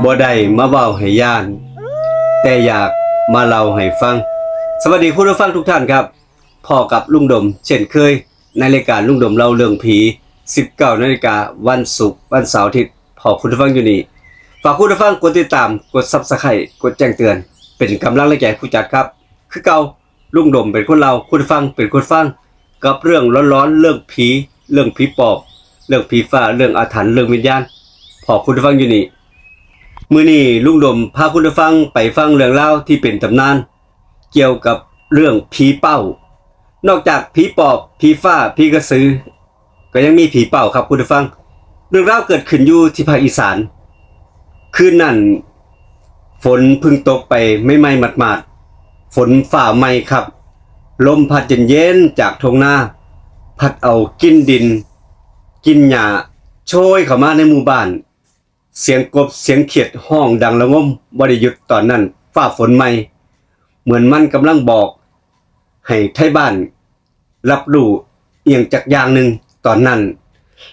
บ่ได้มาเว้าให้ย่านแต่อยากมาเล่าให้ฟังสวัสดีคุณผู้ฟังทุกท่านครับพอกับลุงดมเช่นเคยในรายการลุงดมเล่าเรื่องผี 19 นาฬิกาวันศุกร์วันเสาร์อาทิตย์พอคุณผู้ฟังอยู่นี่ฝากคุณผู้ฟังกดติดตามกด Subscribe กดแจ้งเตือนเป็นกำลังแรงใจผู้จัดครับคือเก่าลุงดมเป็นคนเล่าคุณผู้ฟังเป็นคนฟังกับเรื่องร้อนๆเรื่องผีปอบเรื่องผีฟ้าเรื่องอาถรรพ์เรื่องวิญญาณพอคุณผู้ฟังอยู่นี่มื้อนี้ลุงดมพาคุณผู้ฟังไปฟังเรื่องเล่าที่เป็นตำนานเกี่ยวกับเรื่องผีเป้านอกจากผีปอบผีฟ้าผีกระสือก็ยังมีผีเป้าครับคุณผู้ฟังเรื่องราวเกิดขึ้นอยู่ที่ภาคอีสานคืนนั้นฝนเพิ่งตกไปไม่หมาดๆฝนฝ่าไหม้ครับลมพัดเย็นๆจากทุ่งนาพัดเอากินดินกินหญ้าโชยเข้ามาในหมู่บ้านเสียงกบเสียงเขียดห้องดังระงมบ่ได้หยุดตอนนั้นฟ้าฝนใหม่เหมือนมันกำลังบอกให้ไทบ้านรับรู้เอียงจากอย่างหนึ่งตอนนั้น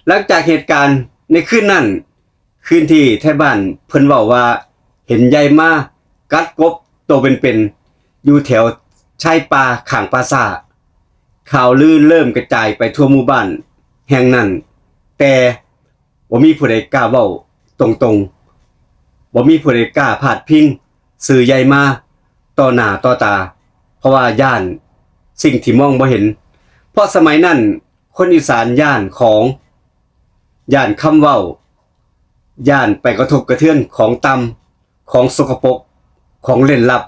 หลังจากเหตุการณ์ในคืนนั้นคืนที่ไทบ้านเพิ่นเว้าว่าเห็นยายมากัดกบโตเป็นๆอยู่แถวชายป่าข้างปราสาทข่าวลือเริ่มกระจายไปทั่วหมู่บ้านแห่งนั้นแต่บ่มีผู้ใดกล้าเว้าตรงๆบ่มีผู้ใดกล้าพาดพิงสื่อใหญ่มาต่อหน้าต่อตาเพราะว่าย่านสิ่งที่มองบ่เห็นเพราะสมัยนั้นคนอีสานย่านคำเว้าย่านไปกระทบกระเทือนของต่ำของสกปรกของเล่นลับ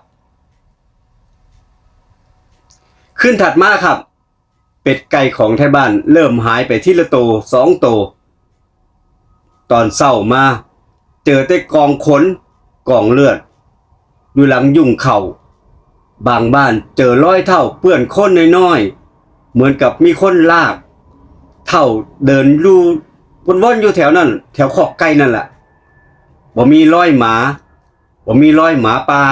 ขึ้นถัดมาครับเป็ดไก่ของไทบ้านเริ่มหายไปทีละโต2 โตตอนเช้ามาเจอแต่กองขนกองเลือดอยู่หลังยุ่งเข่าบางบ้านเจอรอยเท้าเปื้อนข้นน้อยๆเหมือนกับมีคนลากเท้าเดินอยู่วนๆอยู่แถวนั้นแถวคอกไก่นั่นแหละบ่มีรอยหมาบ่มีรอยหมาป่า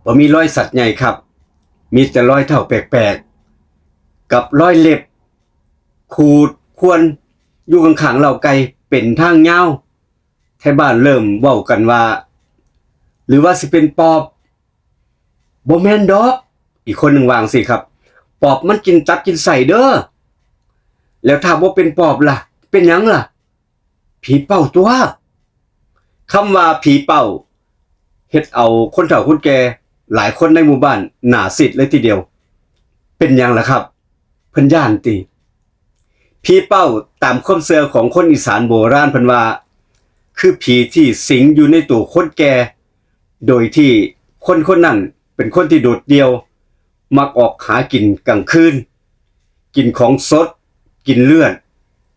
บ่มีรอยสัตว์ใหญ่ครับมีแต่รอยเท้าแปลกๆกับรอยเล็บขูดข่วนอยู่ข้างๆเหล่าไก่เป็นทางยาวไทบ้านเริ่มเว้ากันว่าหรือว่าสิเป็นปอบบ่แม่นดอกอีกคนหนึ่งวางสิครับปอบมันกินตับกินไส้เด้อแล้วถ้าบ่เป็นปอบล่ะเป็นหยังล่ะผีเป้าตัวคำว่าผีเป้าเฮ็ดเอาคนเฒ่าคนแก่หลายคนในหมู่บ้านหน้าซีดเลยทีเดียวเป็นหยังล่ะครับเพิ่นย้านติผีเป้าตามความเชื่อของคนอีสานโบราณเพิ่นว่าคือผีที่สิงอยู่ในตัวคนแก่โดยที่คนคนนั้นเป็นคนที่โดดเดี่ยวมักออกหากินกลางคืนกินของสดกินเลือด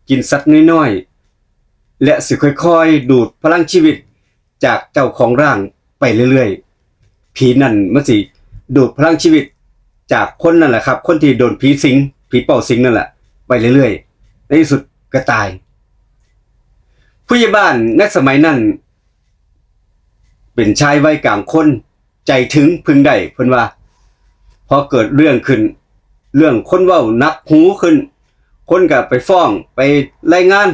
กินสัตว์น้อยๆและสิค่อยๆดูดพลังชีวิตจากเจ้าของร่างไปเรื่อยๆผีนั่นมันสิดูดพลังชีวิตจากคนนั่นแหละครับคนที่โดนผีสิงผีเป่าสิงนั่นแหละไปเรื่อยๆในที่สุดก็ตายผู้ใหญ่บ้านในสมัยนั้นเป็นชายวัยกลางคนใจถึงพึงได้เพิ่นว่าพอเกิดเรื่องขึ้นเรื่องคนเว้านักหูขึ้นคนก็ไปฟ้องไปรายงาน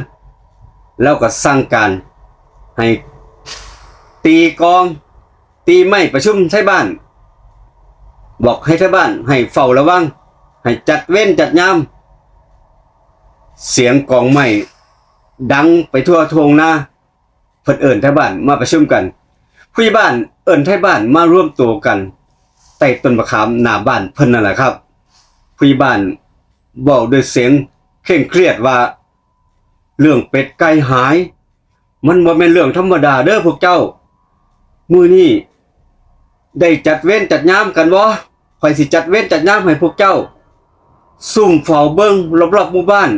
แล้วก็สั่งการให้ตีกองตีไม้ประชุมไทบ้านบอกให้ไทบ้านให้เฝ้าระวังให้จัดเว้นจัดยามเสียงกองไม้ดังไปทั่วทุ่งนาเพิ่นเอิ้นไทบ้านมาประชุมกันผู้ใหญ่บ้านเอิ้นไทบ้านมาร่วมตัวกันใต้ต้นมะขามหน้าบ้านเพิ่นนั่นแหละครับผู้ใหญ่บ้านเว้าด้วยเสียงเคร่งเครียดว่าเรื่องเป็ดไก่หายมันบ่แม่นเรื่องธรรมดาเด้อพวกเจ้ามื้อนี้ได้จัดเว้นจัดยามกันบ่ข้อยสิจัดเว้นจัดยามให้พวกเจ้าซุ่มเฝ้าเบิ่งรอบๆหมู่บ้าน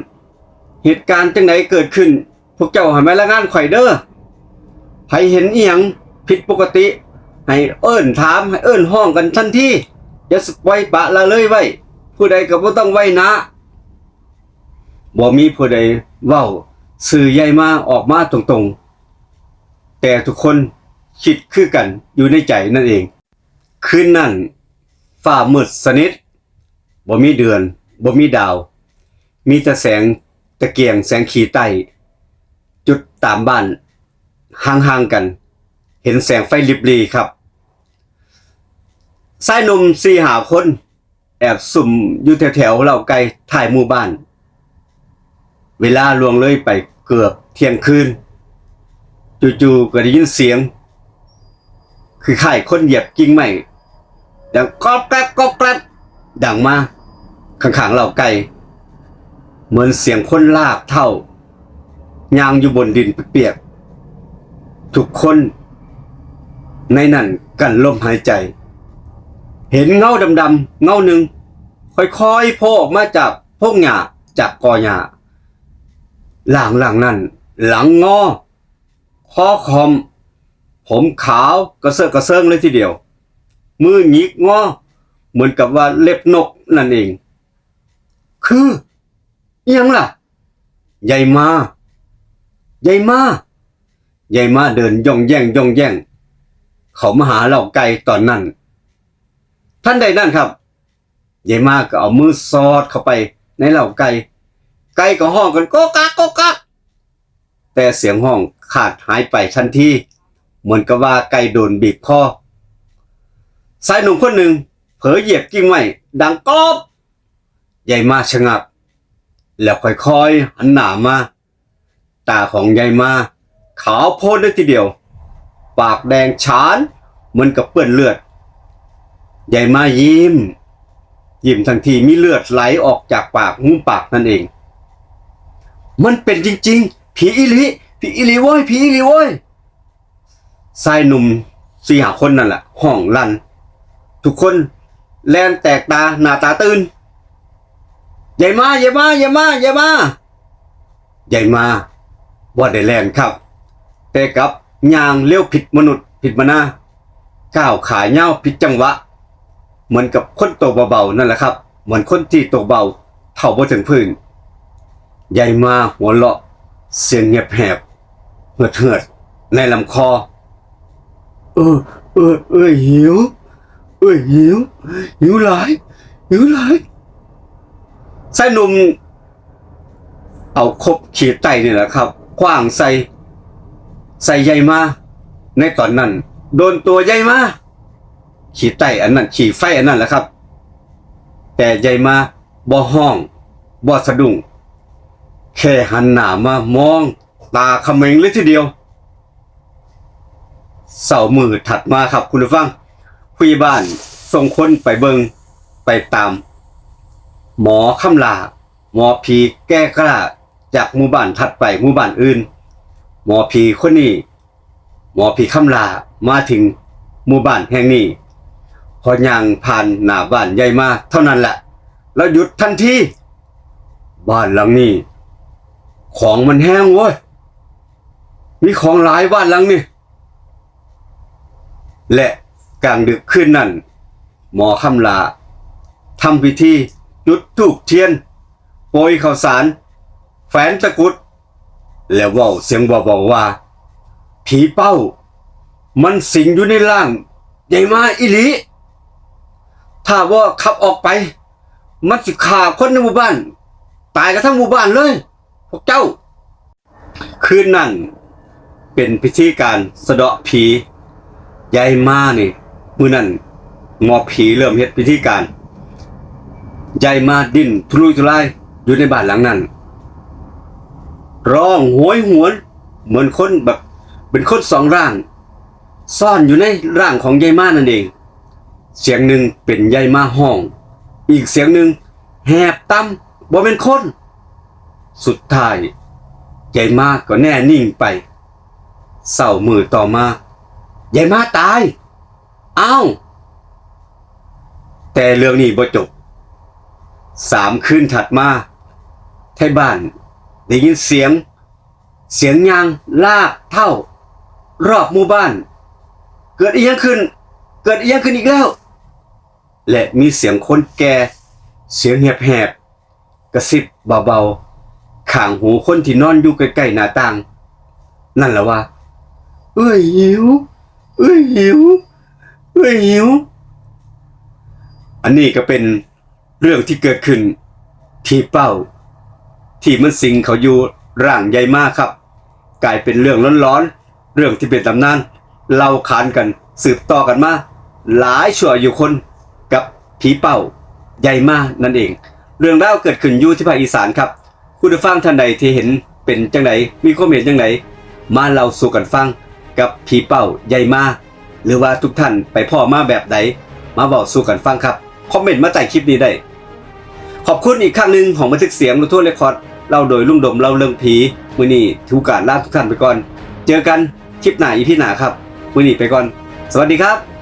เหตุการณ์จังไดเกิดขึ้นพวกเจ้าให้มารายงานข่อยเด้อไผเห็นอีหยังผิดปกติให้เอิ้นถามให้เอิ้นห้องกันทันทีอย่าปล่อยปละละเลยไว้ผู้ใดก็บ่ต้องไว้นะบ่มีผู้ใดเว้าสื่อใหญ่มาออกมาตรงๆแต่ทุกคนคิดคือกันอยู่ในใจนั่นเองคืนนั้นฟ้ามืดสนิทบ่มีเดือนบ่มีดาวมีแต่แสงตะเกียงแสงขีไต้จุดตามบ้าน ห่างๆกัน เห็นแสงไฟลิบลีครับชายหนุ่ม4-5 คนแอบสุ่มอยู่แถวๆเหล่าไก่ท้ายหมู่บ้าน เวลาล่วงเลยไปเกือบเที่ยงคืนจู่ๆก็ได้ยินเสียงคือข่ายคนเหยียบกิ่งไม้ดังกรอบแกรบกรอบแกรบดังมาข้างๆเหล่าไก่เหมือนเสียงคนลากเท่ายางอยู่บนดินเปียกๆทุกคนในนั้นกั้นลมหายใจเห็นเงาดำๆเงาหนึ่งค่อยๆโผล่ออกมาจากพงหญ้าจากกอหญ้าหลังนั้นหลังงอคอคอมผมขาวกระเซาะกระเซิงเลยทีเดียวมือหงิกงอเหมือนกับว่าเล็บนกนั่นเองคืออิหยังล่ะใหญ่มาเดินย่องแย่งเขามาหาเหล่าไก่ตอนนั้นท่านใดนั่นครับยายมาก็เอามือซอดเข้าไปในเหล่าไก่ก็ห้องกันโกกากโกกากแต่เสียงห้องขาดหายไปทันทีเหมือนกับว่าไก่โดนบีบคอชายหนุ่มคนหนึ่งเผลอเหยียบกิ่งไม้ดังกรอบยายมาชะงักแล้วค่อยๆหันหน้ามาตาของยายมาขาวโพลนเลยทีเดียวปากแดงฉานเหมือนกับเปื้อนเลือดยายมายิ้มทันทีมีเลือดไหลออกจากปากมุมปากนั่นเองมันเป็นจริงๆผีอีหลีโว้ยชายหนุ่ม4-5 คนนั่นแหละห้องลั่นทุกคนแลนแตกตาหน้าตาตื่นยายมาบ่ได้แลนครับแต่กับย่างเลี้ยวผิดมนุษย์ผิดมนาก้าวขาเหย้าผิดจังหวะเหมือนกับคนตกเบาๆนั่นแหละครับเหมือนคนที่ตกเบาเท่าบ่ถึงพื้นยายมาหัวเราะเสียงเงียบแหบเหือดในลำคอหิวหลายชายหนุ่มเอาคบขีดไตนี่แหละครับขว้างใส่ยายมาในตอนนั้นโดนตัวยายมาขี่ไตอันนั้นขี่ไฟอันนั้นแหละครับแต่ยายมาบ่ห้องบ่สะดุ้งแค่หันหน้ามามองตาเขม็งเลยทีเดียวเสาร์มือถัดมาครับคุณผู้ฟังผู้ใหญ่บ้านส่งคนไปเบิงไปตามหมอคำลาหมอผีแก้กล้าจากหมู่บ้านถัดไปหมู่บ้านอื่นหมอผีคนนี้หมอผีคำลามาถึงหมู่บ้านแห่งนี้พอย่างผ่านหน้าบ้านใหญ่มาเท่านั้นแหละแล้วหยุดทันทีบ้านหลังนี้ของมันแห้งเว้ยมีของหลายบ้านหลังนี้และกลางดึกคืนนั้นหมอคำลาทำพิธีจุดธูปเทียนโปรยข้าวสารแฝนตะกรุดแล้วเว้าเสียงเบาๆว่าผีเป้ามันสิงอยู่ในร่างใหญ่มาอีหลีถ้าว่าขับออกไปมันสิฆ่าคนในหมู่บ้านตายกันทั้งหมู่บ้านเลยพวกเจ้าคืนนั้นเป็นพิธีการสะเดาะผียายมานี่มื้อนั้นหมอผีเริ่มเฮ็ดพิธีการยายมาดิ้นทุรนทุรายอยู่ในบ้านหลังนั้นร้องโหยหวนเหมือนคนแบบเป็นคนสองร่างซ่อนอยู่ในร่างของยายมานั่นเองเสียงหนึ่งเป็นยายมาห้องอีกเสียงหนึ่งแหบต่ำบ่เป็นคนสุดท้ายยายมาก็แน่นิ่งไปเศร้ามือต่อมายายมาตายอ้าวแต่เรื่องนี้บ่จบ3 คืนถัดมาไทบ้านได้ยินเสียงยางลากเท่ารอบหมู่บ้านเกิดอีหยังขึ้นอีกแล้วและมีเสียงคนแก่เสียงแหบๆกระซิบเบาๆข้างหูคนที่นอนอยู่ใกล้ๆหน้าต่างนั่นแหละว่าหิวอันนี้ก็เป็นเรื่องที่เกิดขึ้นที่เป้าที่มันสิงเขาอยู่ร่างใหญ่มากครับกลายเป็นเรื่องร้อนๆ เรื่องที่เป็นตำนานเล่าขานกันสืบต่อกันมาหลายชั่วอายุคนกับผีเป้าใหญ่มานั่นเองเรื่องราวเกิดขึ้นอยู่ที่ภาคอีสานครับคุณผู้ฟังท่านใดที่เห็นเป็นจังไดมีความเห็นจังไดมาเล่าสู่กันฟังกับผีเป้าใหญ่มาหรือว่าทุกท่านไปพ่อมาแบบใดมาบอกสู่กันฟังครับคอมเมนต์มาใต้คลิปนี้ได้ขอบคุณอีกครั้งหนึ่งของบันทึกเสียงลูกทุ่งเรคคอร์ดเล่าโดยลุงดมเล่าเรื่องผีมื้อนี้ถือโอกาสลาทุกท่านไปก่อนเจอกันคลิปหน้าอีพีหน้าครับมื้อนี้ไปก่อนสวัสดีครับ